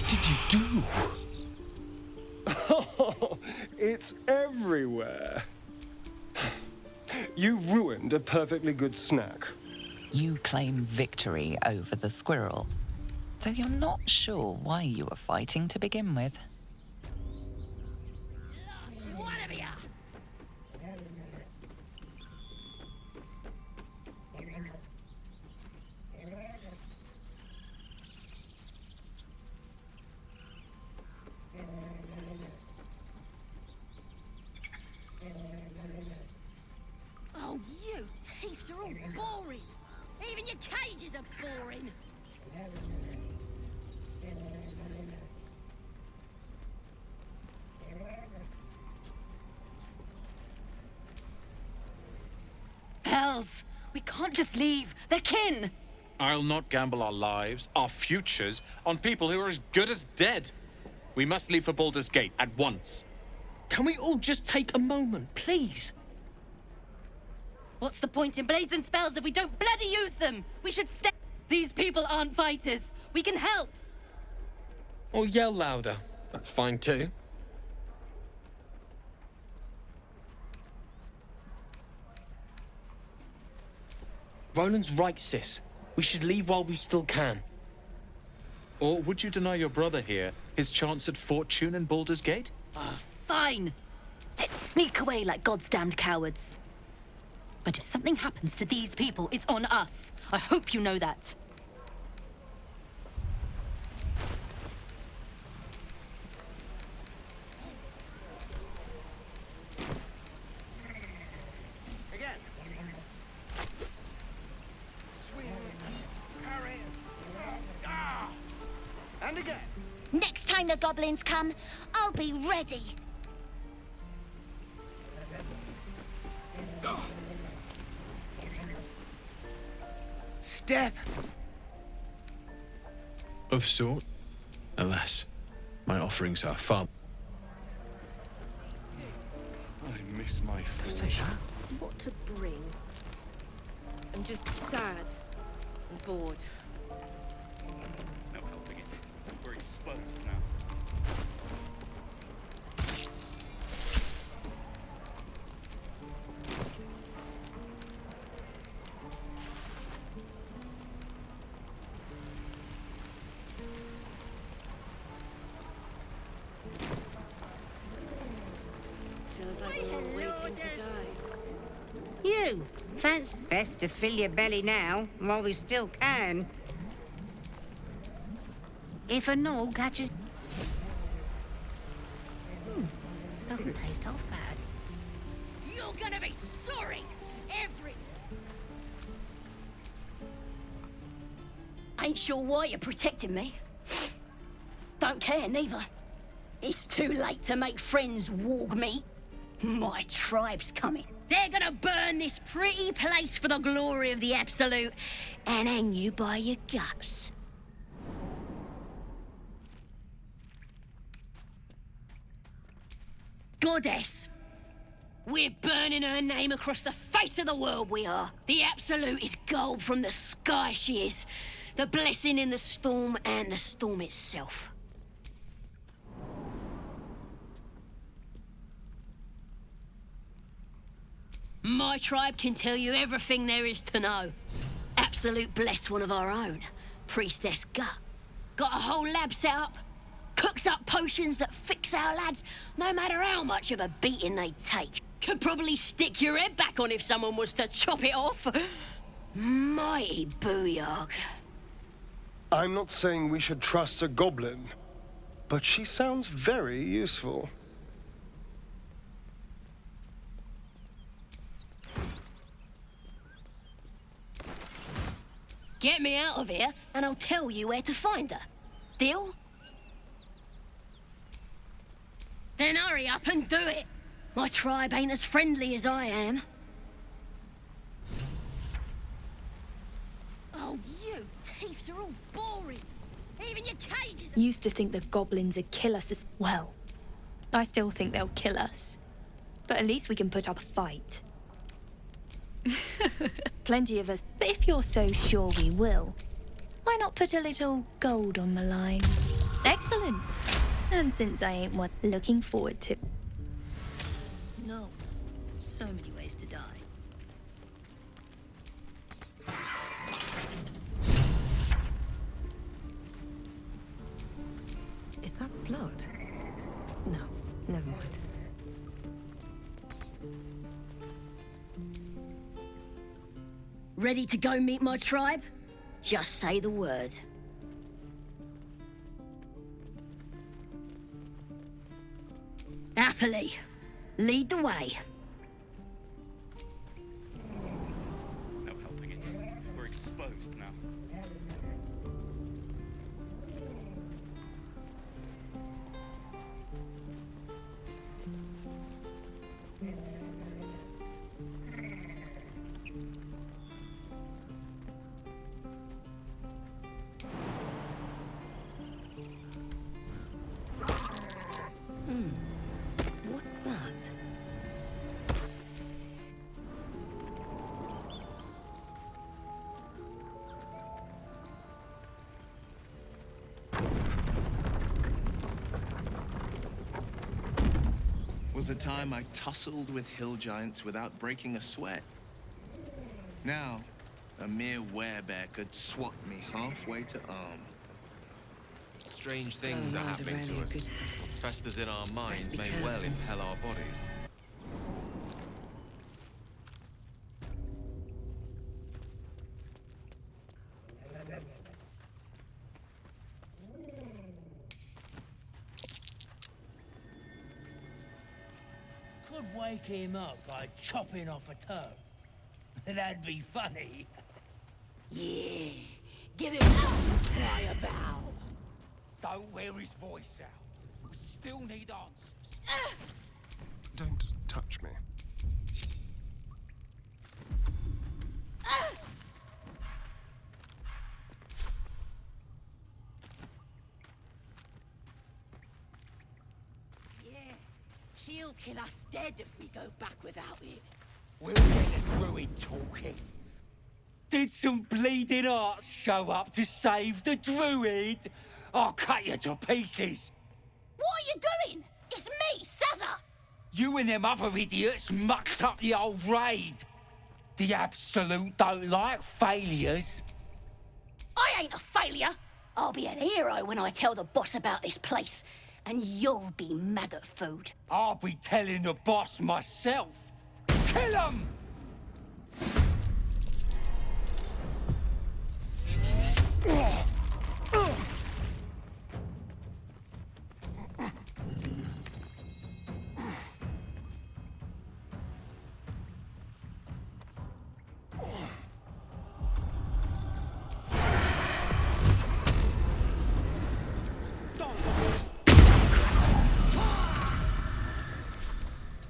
What did you do? Oh, it's everywhere. You ruined a perfectly good snack. You claim victory over the squirrel, though you're not sure why you were fighting to begin with. One of you! Oh, you thieves are all boring! Even your cages are boring! Hells! We can't just leave. They're kin! I'll not gamble our lives, our futures, on people who are as good as dead. We must leave for Baldur's Gate at once. Can we all just take a moment, please? What's the point in blades and spells if we don't bloody use them? We should stay. These people aren't fighters. We can help. Or yell louder. That's fine too. Roland's right, sis. We should leave while we still can. Or would you deny your brother here his chance at fortune in Baldur's Gate? Fine. Let's sneak away like God's damned cowards. But if something happens to these people, it's on us. I hope you know that. Again. Swing. Carry. Ah! And again. Next time the goblins come, I'll be ready. Step. Of sort. Alas, my offerings are far. I miss my forge. What to bring? I'm just sad and bored. No helping it. We're exposed now. Feels like we're all waiting to die. You! Fancy best to fill your belly now, while we still can. If a gnoll catches... Doesn't taste half bad. You're gonna be sorry! Ain't sure why you're protecting me. Don't care, neither. It's too late to make friends, warg meat. My tribe's coming. They're gonna burn this pretty place for the glory of the Absolute and hang you by your guts. Goddess! We're burning her name across the face of the world, we are. The Absolute is gold from the sky, she is. The blessing in the storm and the storm itself. My tribe can tell you everything there is to know. Absolute bless one of our own, Priestess Gut. Got a whole lab set up. Cooks up potions that fix our lads, no matter how much of a beating they take. Could probably stick your head back on if someone was to chop it off. Mighty booyog. I'm not saying we should trust a goblin, but she sounds very useful. Get me out of here, and I'll tell you where to find her. Deal? Then hurry up and do it. My tribe ain't as friendly as I am. Oh, you thieves are all boring. Even your cages... Used to think the goblins would kill us as... Well, I still think they'll kill us. But at least we can put up a fight. Plenty of us. But if you're so sure we will, why not put a little gold on the line? Excellent. And since I ain't one looking forward to... No, so many ways to die. Is that blood? No, never mind. Ready to go meet my tribe? Just say the word. Happily. Lead the way. No helping it. We're exposed now. What's that? Was a time I tussled with hill giants without breaking a sweat. Now, a mere werebear could swat me halfway to arm. Strange things Oh, are that was happening really to a us. good sign. Festers in our minds be may well careful. impel our bodies. Could wake him up by chopping off a toe. That'd be funny. Yeah. Give him something to cry about. Don't wear his voice out. We still need answers. Don't touch me. Yeah. She'll kill us dead if we go back without it. We'll get the druid talking. Did some bleeding arts show up to save the druid? I'll cut you to pieces. What are you doing? It's me, Sazza! You and them other idiots mucked up the old raid. The Absolute don't like failures. I ain't a failure. I'll be an hero when I tell the boss about this place. And you'll be maggot food. I'll be telling the boss myself. Kill him!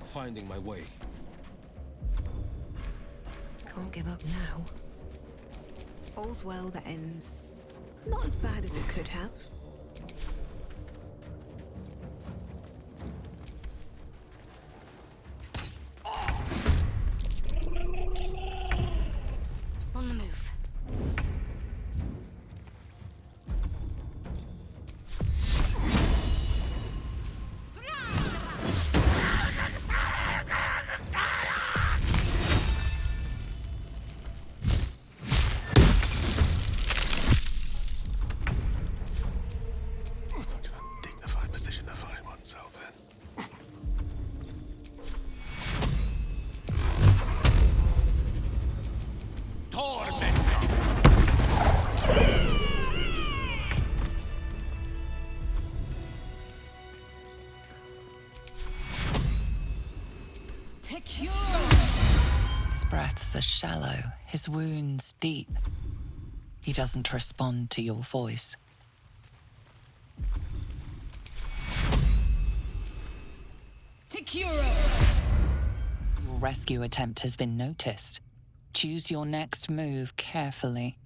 Finding my way. Can't give up now. All's well that ends not as bad as it could have. On the move. Such an undignified position to find oneself in. His breaths are shallow, his wounds deep. He doesn't respond to your voice. Your rescue attempt has been noticed. Choose your next move carefully.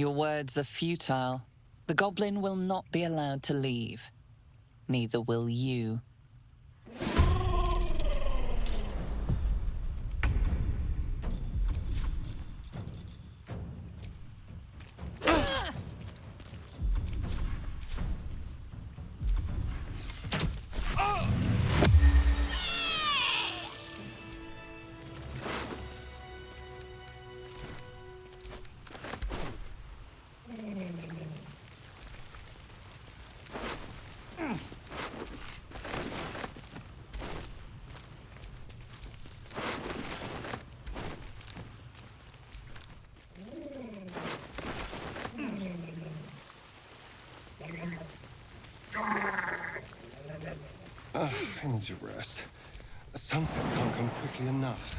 Your words are futile. The goblin will not be allowed to leave. Neither will you. I need to rest. The sunset can't come quickly enough.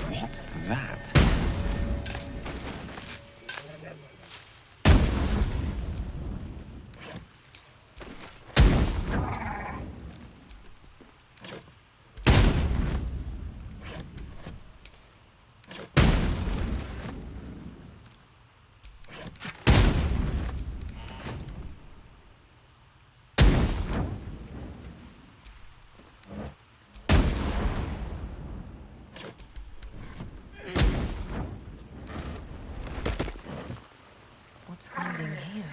What's that? What's hiding here?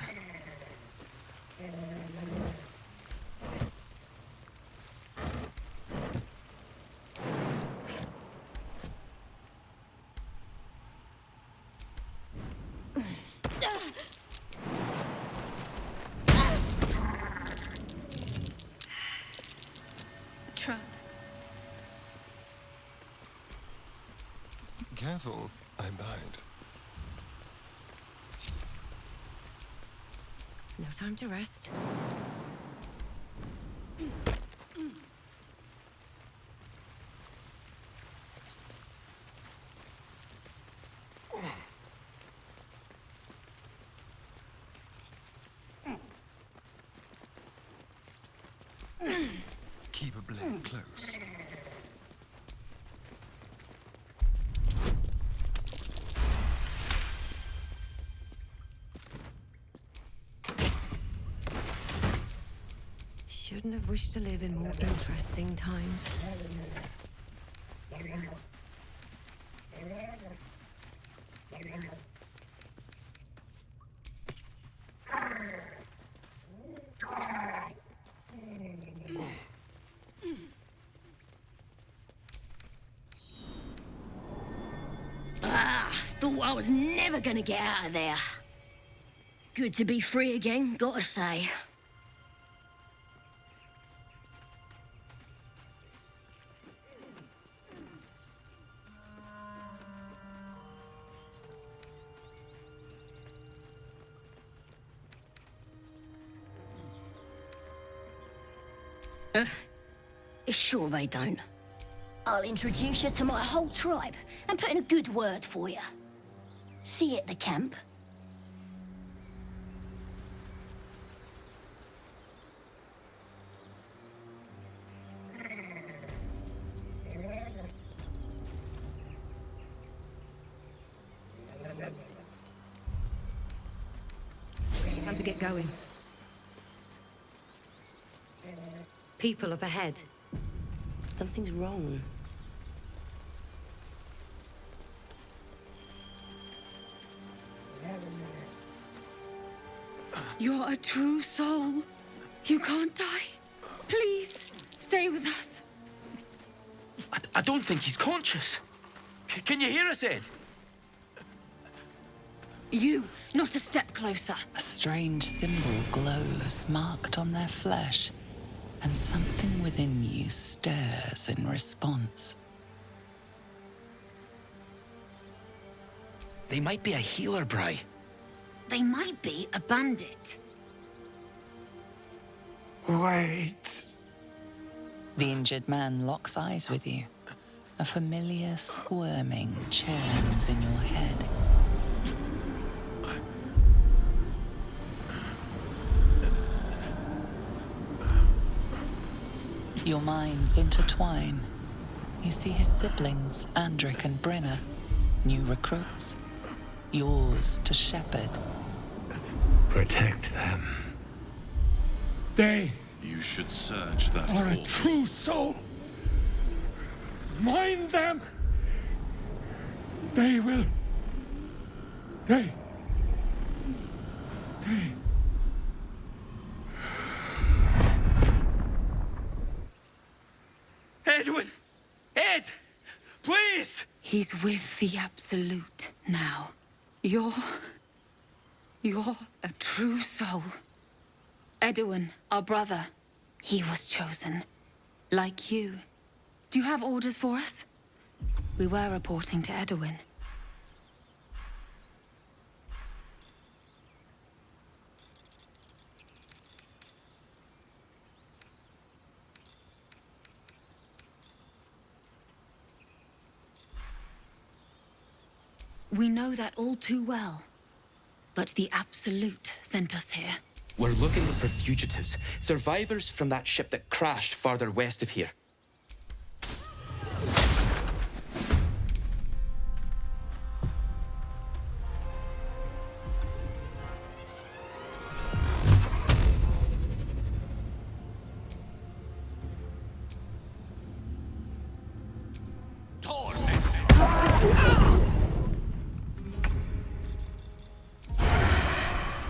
Trap. Careful, I bite. No time to rest. Keep a blade close. Shouldn't have wished to live in more interesting times. Thought I was never gonna get out of there. Good to be free again, gotta say. Sure they don't. I'll introduce you to my whole tribe and put in a good word for you. See you at the camp. Time to get going. People up ahead. Something's wrong. You're a true soul. You can't die. Please, stay with us. I don't think he's conscious. Can you hear us, Ed? You, not a step closer. A strange symbol glows, marked on their flesh, and something within you stirs in response. They might be a healer, Bry. They might be a bandit. Wait. The injured man locks eyes with you. A familiar squirming churns in your head. Your minds intertwine. You see his siblings, Andric and Brenna, new recruits, yours to shepherd. Protect them. They You should search that are a corpse. true soul. Mind them. They will. They. Edwin! Ed! Please! He's with the Absolute now. You're a true soul. Edwin, our brother, he was chosen. Like you. Do you have orders for us? We were reporting to Edwin. We know that all too well. But the Absolute sent us here. We're looking for fugitives, survivors from that ship that crashed farther west of here.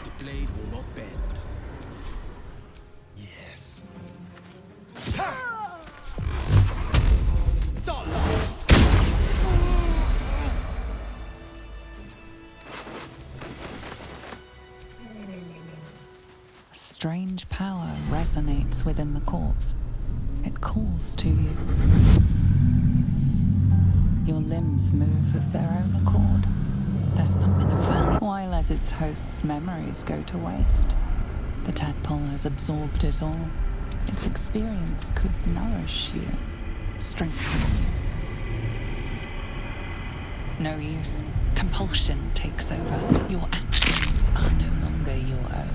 The blade will not bend. Yes. A strange power resonates within the corpse. It calls to you. Your limbs move of their own accord. There's something of value. Why let its host's memories go to waste? The tadpole has absorbed it all. Its experience could nourish you, strengthen you. No use. Compulsion takes over. Your actions are no longer your own.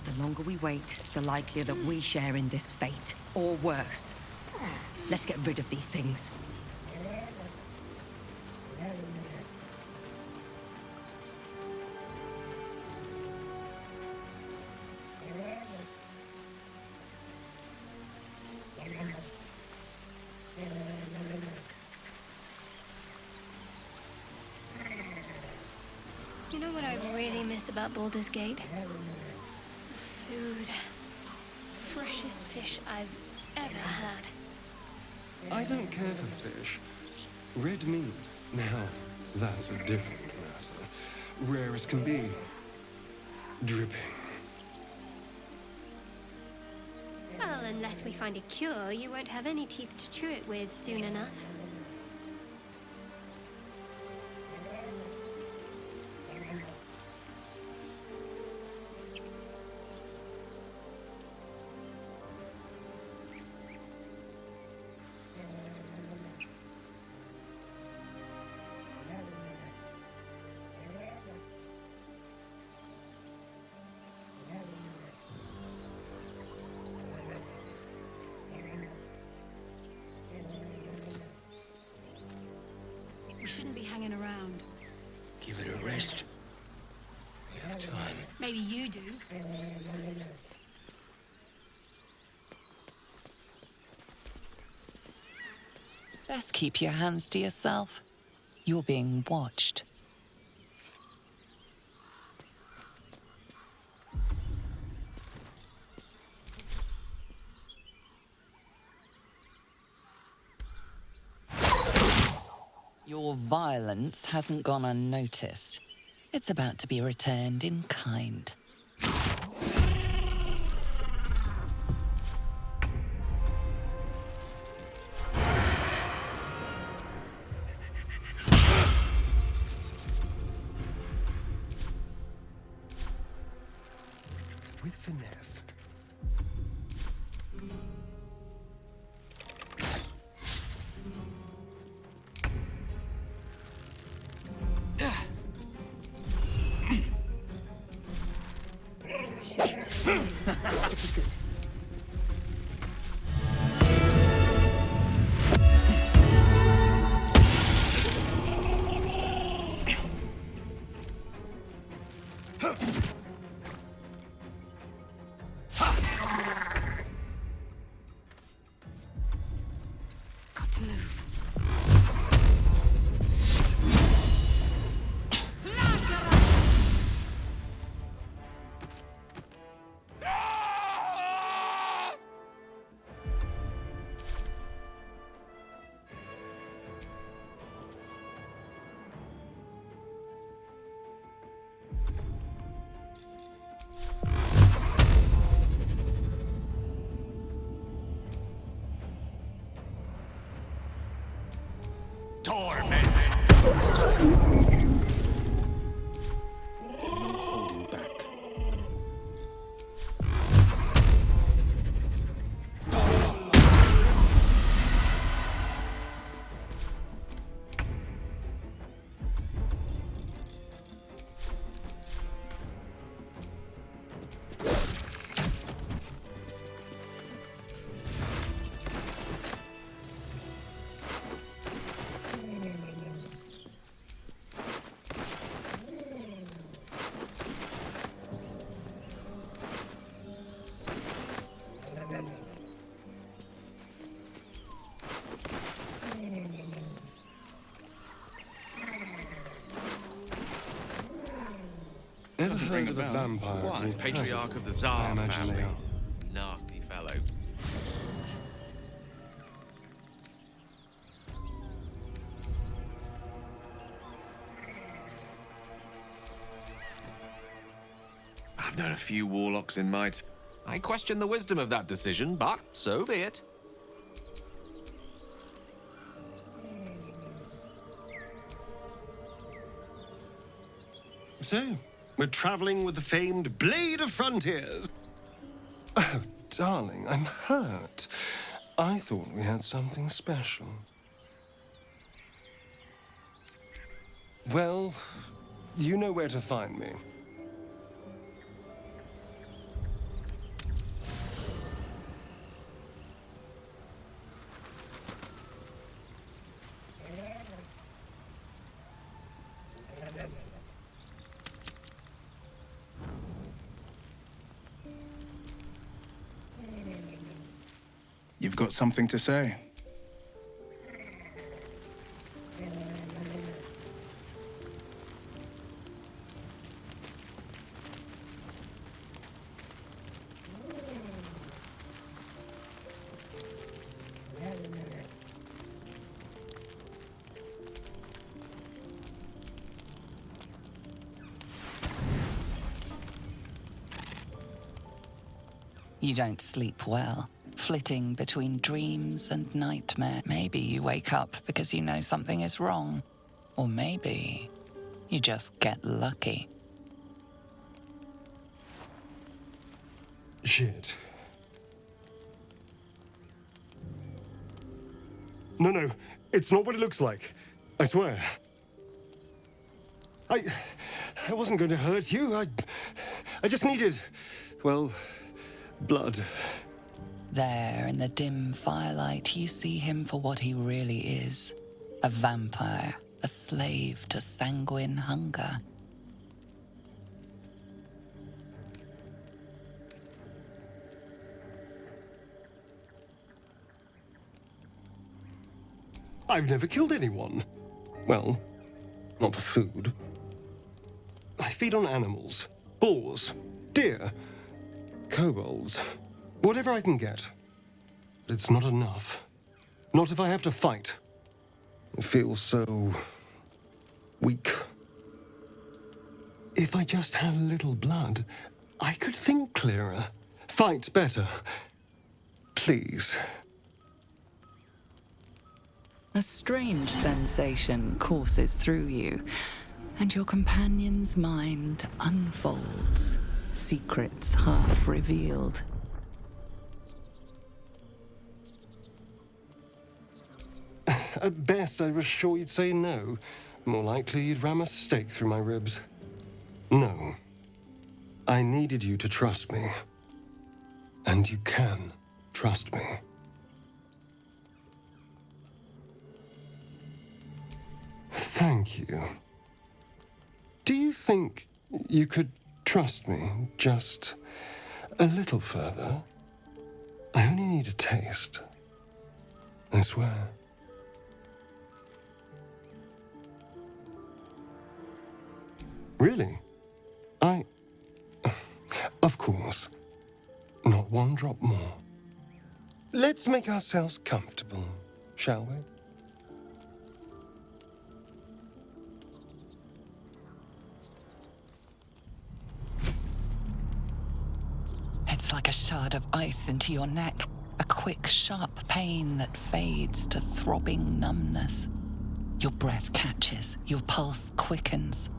The longer we wait, the likelier that we share in this fate, or worse. Let's get rid of these things. You know what I really miss about Baldur's Gate? The food. Freshest fish I've ever had. I don't care for fish. Red meat, now, that's a different matter. Rare as can be. Dripping. Well, unless we find a cure, you won't have any teeth to chew it with soon enough. We shouldn't be hanging around. Give it a rest. We have time. Maybe you do. Best keep your hands to yourself. You're being watched. Your violence hasn't gone unnoticed. It's about to be returned in kind. With finesse. Got to move. Ever Doesn't heard ring a of a bell. vampire? What? called Patriarch Basil? of the Tsar I imagine family. they are. Nasty fellow. I've known a few warlocks in my I question the wisdom of that decision, but so be it. So, we're traveling with the famed Blade of Frontiers. Oh, darling, I'm hurt. I thought we had something special. Well, you know where to find me. You've got something to say? You don't sleep well, flitting between dreams and nightmare. Maybe you wake up because you know something is wrong. Or maybe you just get lucky. Shit. No, it's not what it looks like. I swear. I wasn't going to hurt you. I just needed, well, blood. There, in the dim firelight, you see him for what he really is. A vampire, a slave to sanguine hunger. I've never killed anyone. Well, not for food. I feed on animals. Boars. Deer. Kobolds. Whatever I can get. But it's not enough. Not if I have to fight. I feel so... weak. If I just had a little blood, I could think clearer, fight better. Please. A strange sensation courses through you, and your companion's mind unfolds, secrets half revealed. At best, I was sure you'd say no. More likely, you'd ram a stake through my ribs. No. I needed you to trust me. And you can trust me. Thank you. Do you think you could trust me just a little further? I only need a taste. I swear. Really? Of course. Not one drop more. Let's make ourselves comfortable, shall we? It's like a shard of ice into your neck, a quick, sharp pain that fades to throbbing numbness. Your breath catches, your pulse quickens.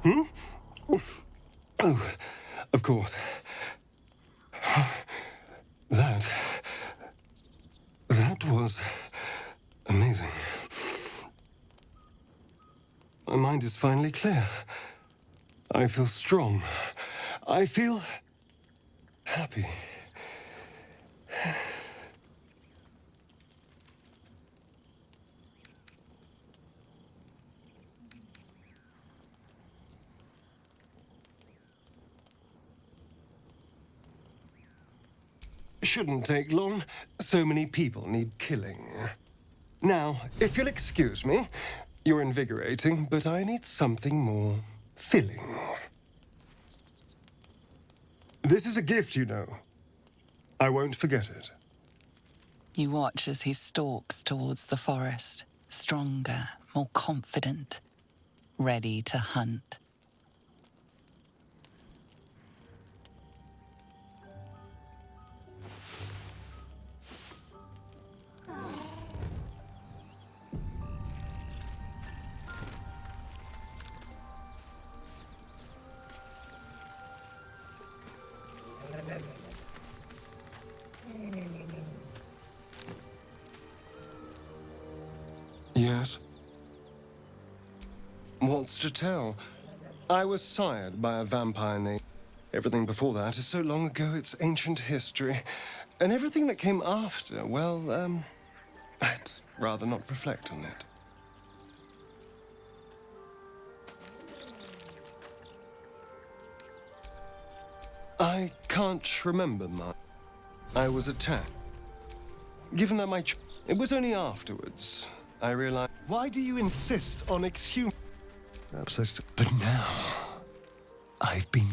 Hmm? Oh, of course. That was amazing. My mind is finally clear. I feel strong. I feel happy. Shouldn't take long. So many people need killing. Now, if you'll excuse me, you're invigorating, but I need something more filling. This is a gift, you know. I won't forget it. You watch as he stalks towards the forest, stronger, more confident, ready to hunt. Yes? What's to tell? I was sired by a vampire named... Everything before that is so long ago, it's ancient history. And everything that came after, well, I'd rather not reflect on it. I can't remember much. I was attacked. Given that it was only afterwards I realized... Why do you insist on exhuming? But now, I've been...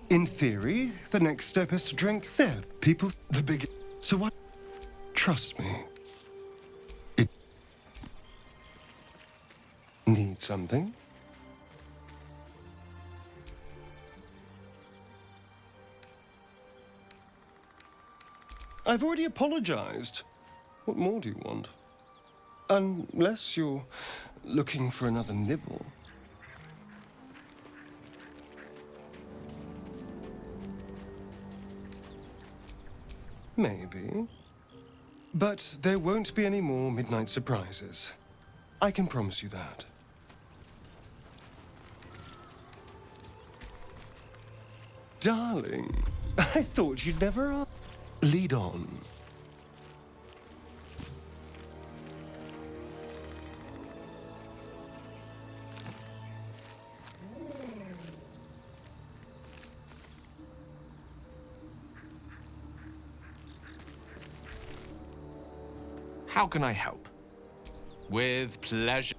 In theory, the next step is to drink their people... The big... So what? Trust me. It... Need something? I've already apologized. What more do you want? Unless you're looking for another nibble. Maybe. But there won't be any more midnight surprises. I can promise you that. Darling, I thought you'd never ask. Lead on. How can I help? With pleasure.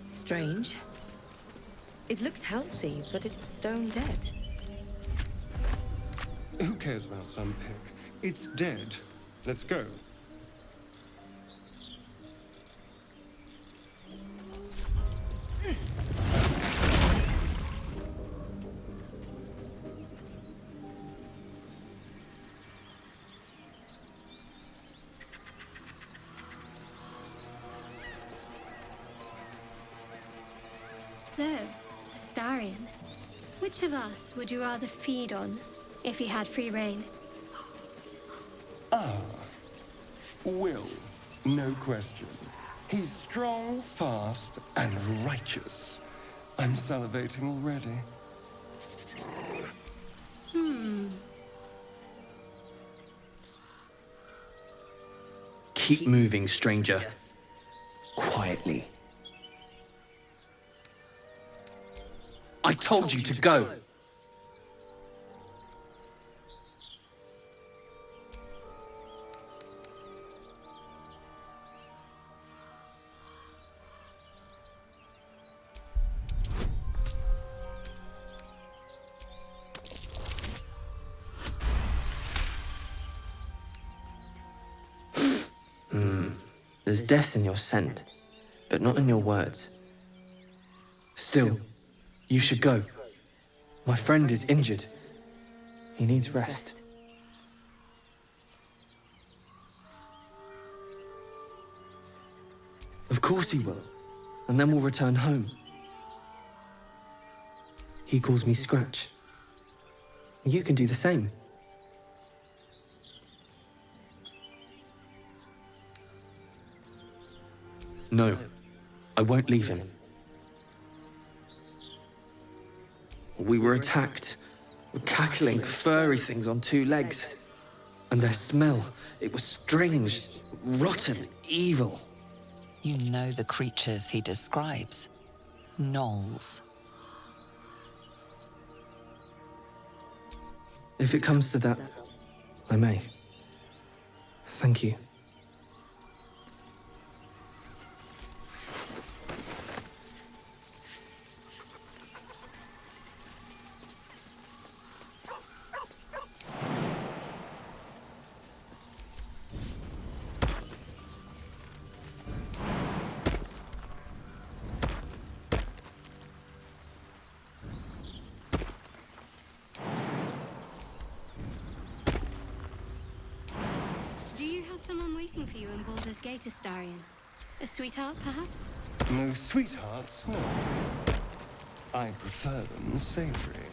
Strange. It looks healthy, but it's stone dead. Who cares about some pig? It's dead. Let's go. So, Astarion, which of us would you rather feed on if you had free reign? Will, no question. He's strong, fast, and righteous. I'm salivating already. Keep moving, stranger. Quietly. I told you to go. There's death in your scent, but not in your words. Still, you should go. My friend is injured. He needs rest. Of course he will, and then we'll return home. He calls me Scratch. You can do the same. No, I won't leave him. We were attacked. Cackling, furry things on two legs. And their smell, it was strange, rotten, evil. You know the creatures he describes. Gnolls. If it comes to that, I may. Thank you. Do you have someone waiting for you in Baldur's Gate, Astarion? A sweetheart, perhaps? No sweethearts, no. I prefer them savory.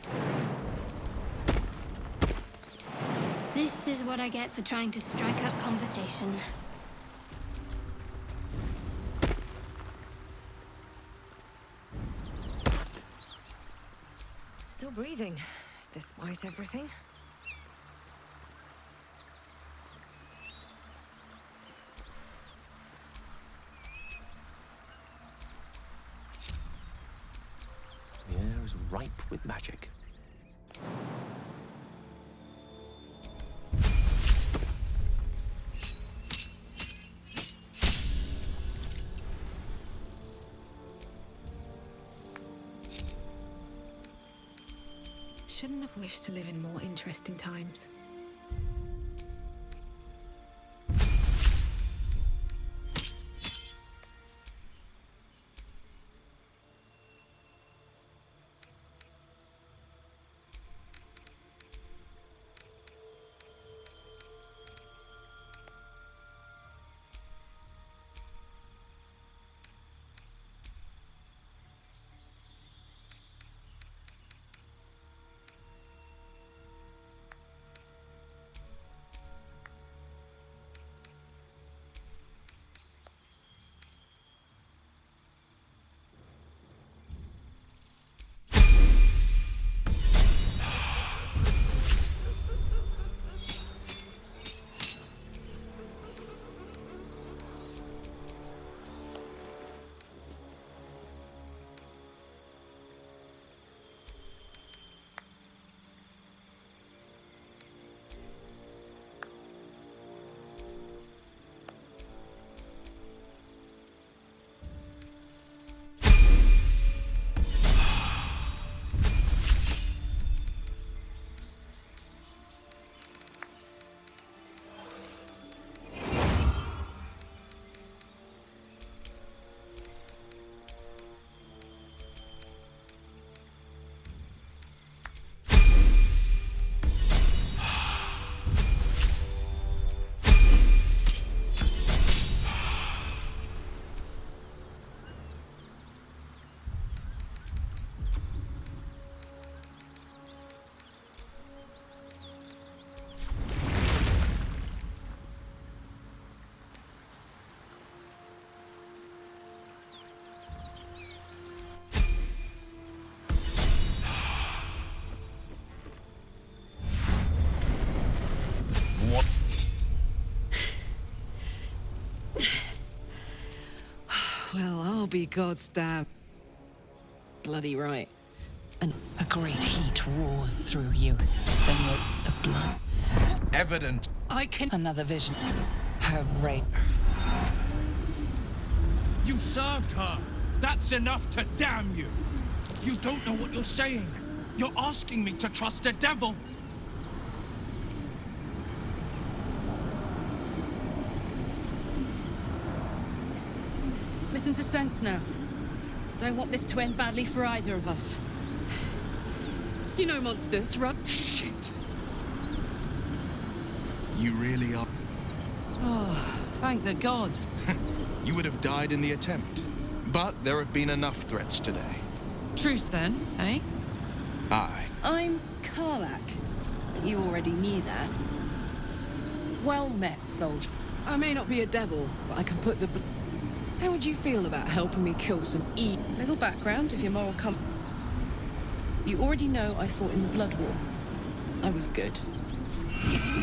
This is what I get for trying to strike up conversation. Still breathing, despite everything. The air is ripe with magic. Shouldn't have wished to live in more interesting times. Well, I'll be God's damn. Bloody right. A great heat roars through you. Then the blood. Evident. I can. Another vision. Her rape. You served her. That's enough to damn you. You don't know what you're saying. You're asking me to trust a devil. Listen to sense now. Don't want this to end badly for either of us. You know monsters, right? Shit. You really are. Oh, thank the gods. You would have died in the attempt. But there have been enough threats today. Truce then, eh? Aye. I'm Karlak. You already knew that. Well met, soldier. I may not be a devil, but I can put the... How would you feel about helping me kill some Little background, if your moral You already know I fought in the Blood War. I was good.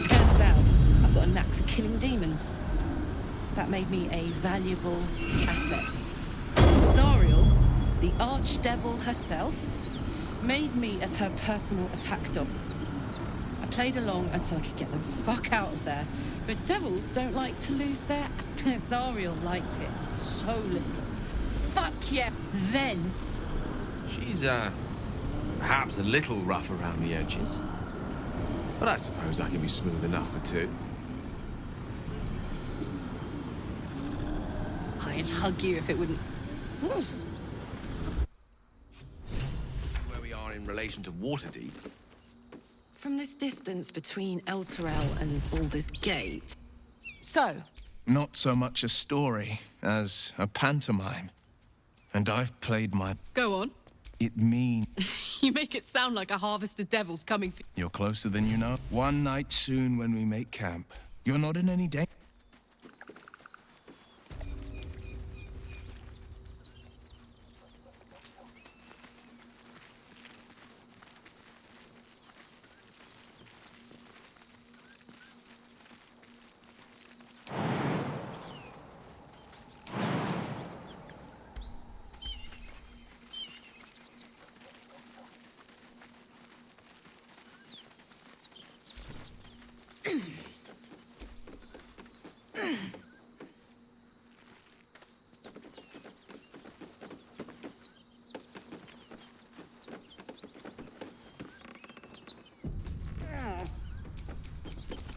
Turns out, I've got a knack for killing demons. That made me a valuable asset. Zariel, the archdevil herself, made me as her personal attack dog. I played along until I could get the fuck out of there. But devils don't like to lose their... Zariel liked it so little. Fuck yeah. Then... She's, perhaps a little rough around the edges. But I suppose I can be smooth enough for two. I'd hug you if it wouldn't... Where we are in relation to Waterdeep. From this distance between Elturel and Baldur's Gate... So? Not so much a story as a pantomime. And I've played my... Go on. It means... You make it sound like a harvest of devils coming for... You're closer than you know. One night soon when we make camp. You're not in any danger.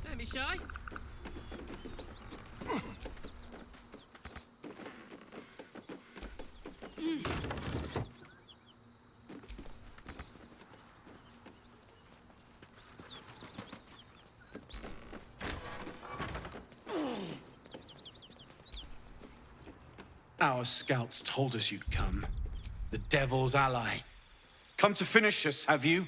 Don't be shy. Our scouts told us you'd come. The Devil's ally. Come to finish us, have you?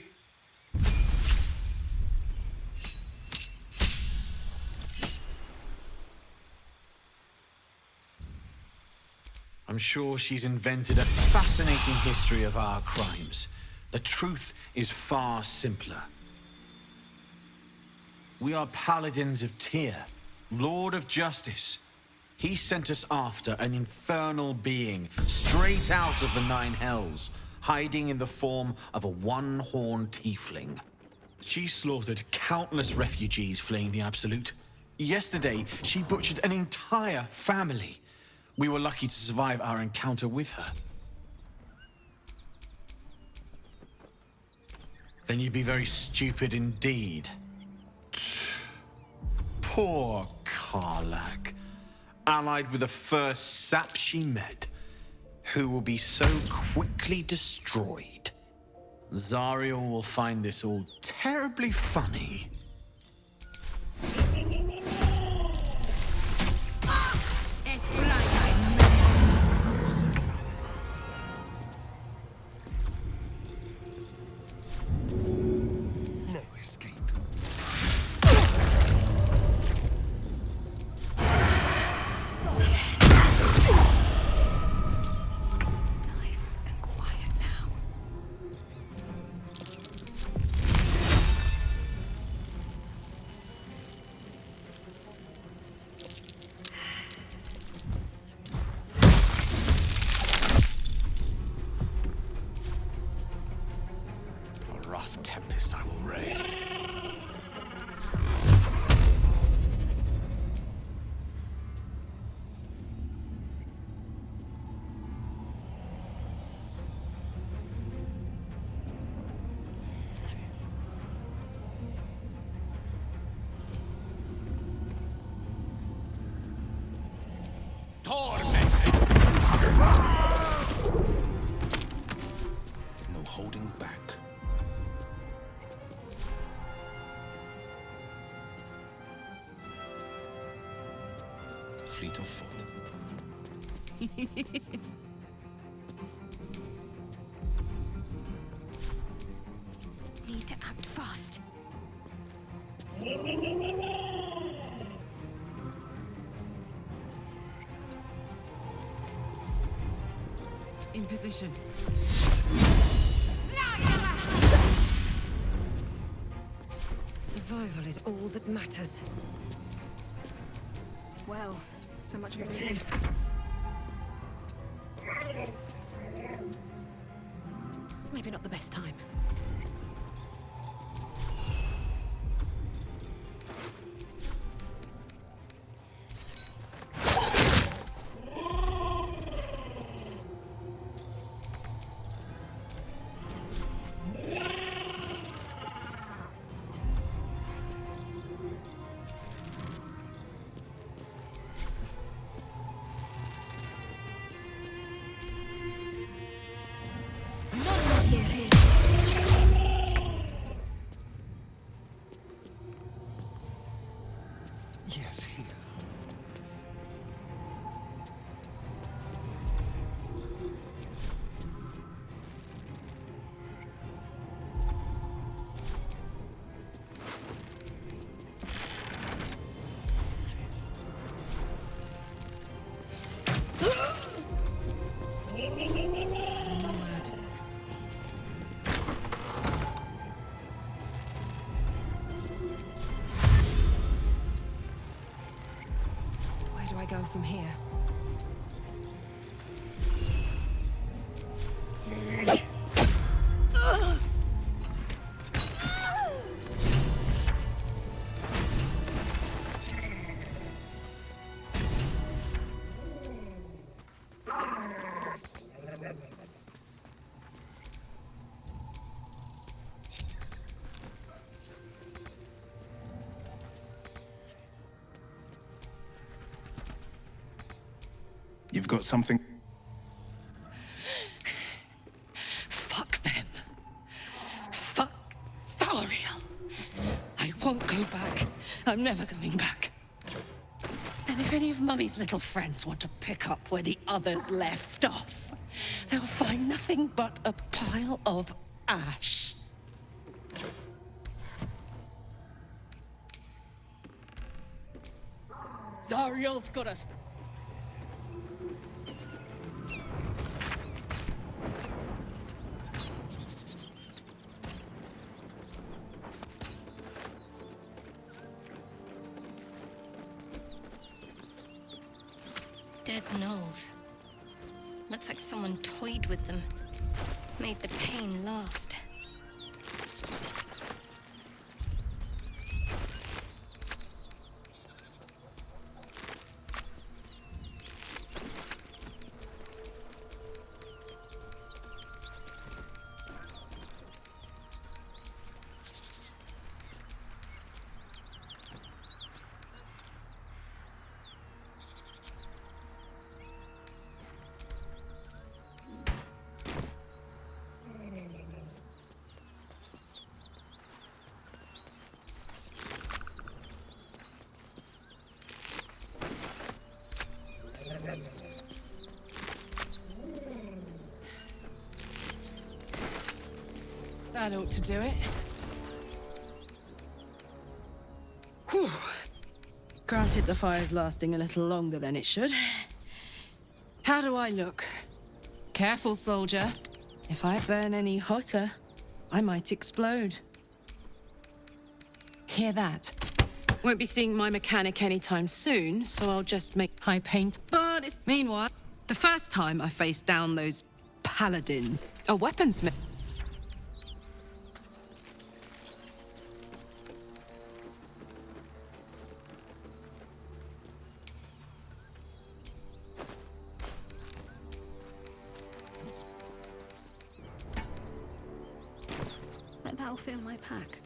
I'm sure she's invented a fascinating history of our crimes. The truth is far simpler. We are paladins of Tyr, Lord of Justice. He sent us after an infernal being, straight out of the Nine Hells, hiding in the form of a one-horned tiefling. She slaughtered countless refugees fleeing the Absolute. Yesterday, she butchered an entire family. We were lucky to survive our encounter with her. Then you'd be very stupid indeed. Poor Karlak. Allied with the first sap she met, who will be so quickly destroyed. Zariel will find this all terribly funny. No escape. Nice and quiet now. Need to act fast. In position. Survival is all that matters. Well, so much for relief. Maybe not the best time. Yes, here. Where do I go from here? You've got something. Fuck them. Fuck Zariel. I won't go back. I'm never going back. And if any of Mummy's little friends want to pick up where the others left off, they'll find nothing but a pile of ash. Zariel's got us. Dead gnolls. Looks like someone toyed with them. Made the pain last. That ought to do it. Whew. Granted, the fire's lasting a little longer than it should. How do I look? Careful, soldier. If I burn any hotter, I might explode. Hear that? Won't be seeing my mechanic anytime soon, so I'll just make high paint. But meanwhile, the first time I faced down those paladins, a weaponsmith. That'll fill my pack.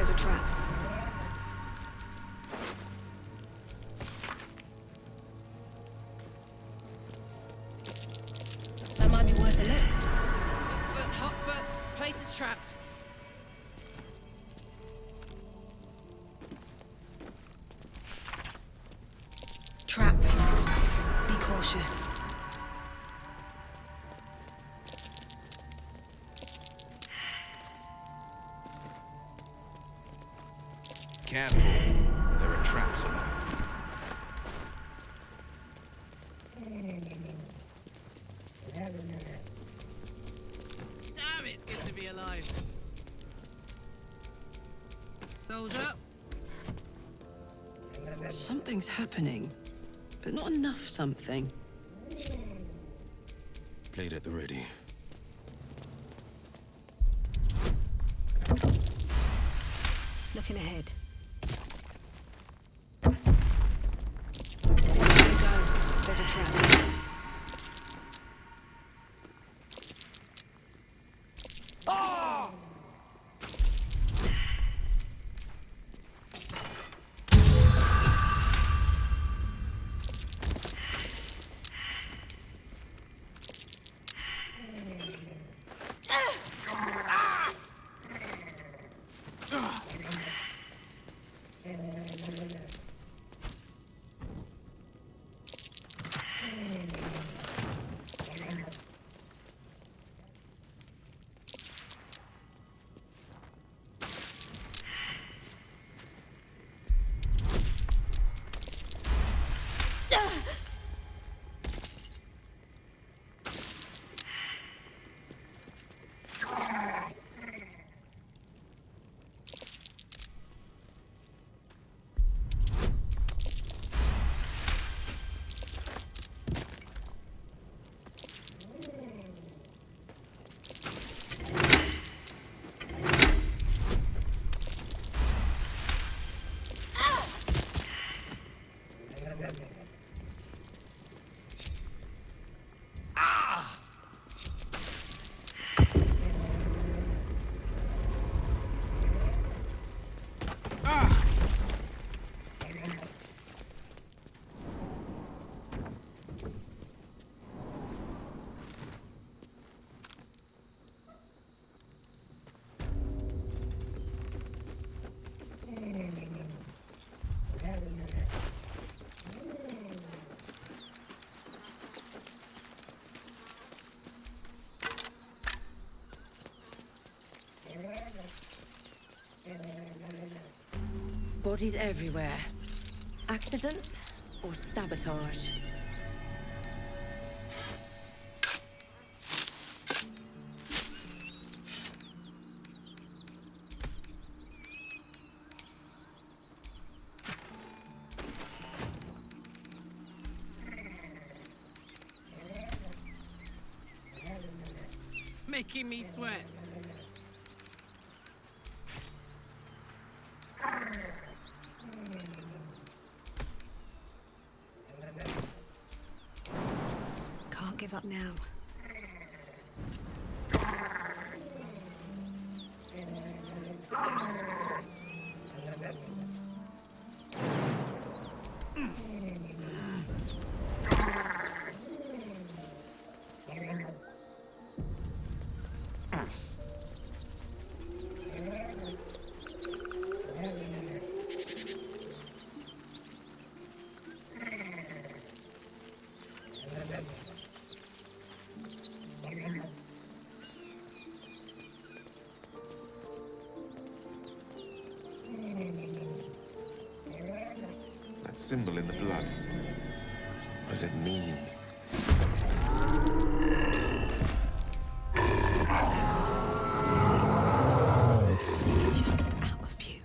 There's a trap. That might be worth a look. Hot foot. Place is trapped. Trap. Be cautious. Careful. There are traps about. Damn, it's good to be alive. Soldier. Something's happening, but not enough something. Blade at the ready. Looking ahead. There you go. There's a trap. Bodies everywhere. Accident or sabotage? Making me sweat. Can't give up now. That symbol in the blood. What does it mean? Just out of view.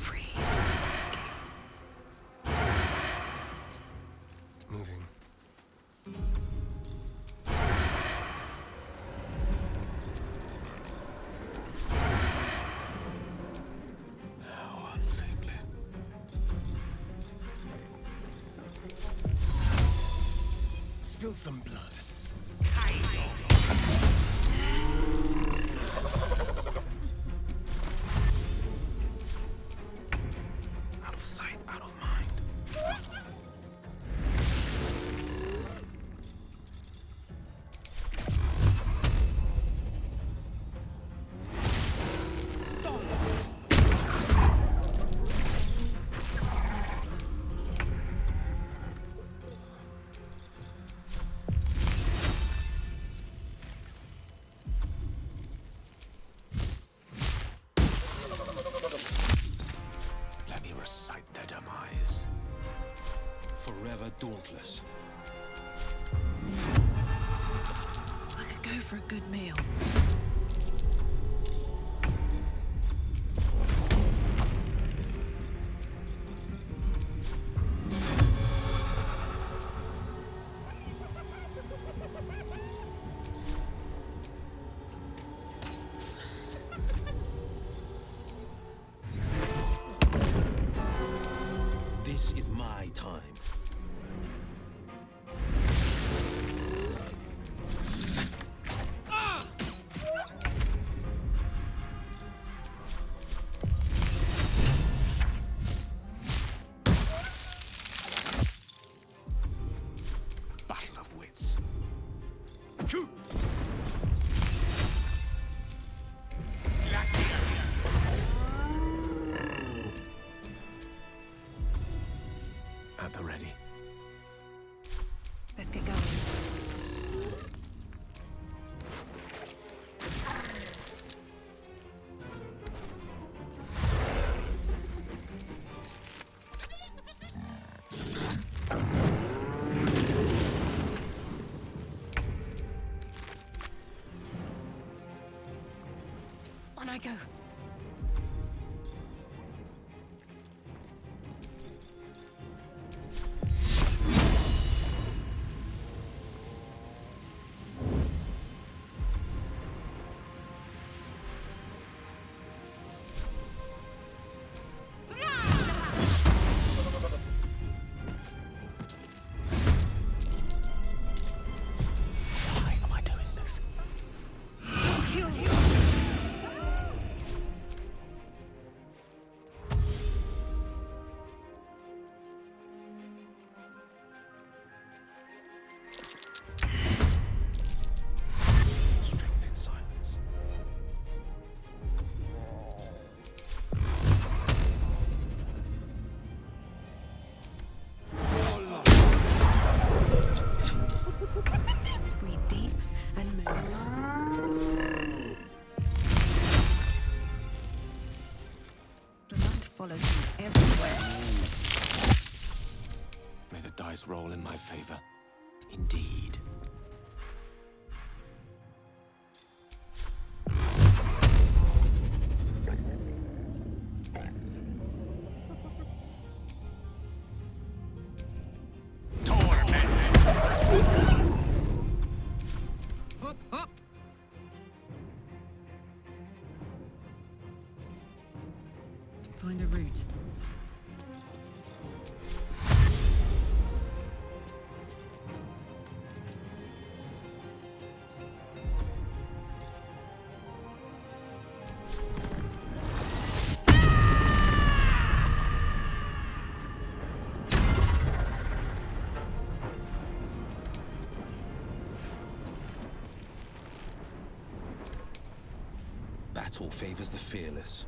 Free. Moving. How unseemly. Spill some blood. go for a good meal. This is my time. Battle of wits. At the ready. Let's get going. On I go. Why am I doing this? Kill you. Strength in silence. Breathe deep and move. Blood follows you everywhere. May the dice roll in my favor. Indeed. Hop, hop. Find a route. Battle favors the fearless.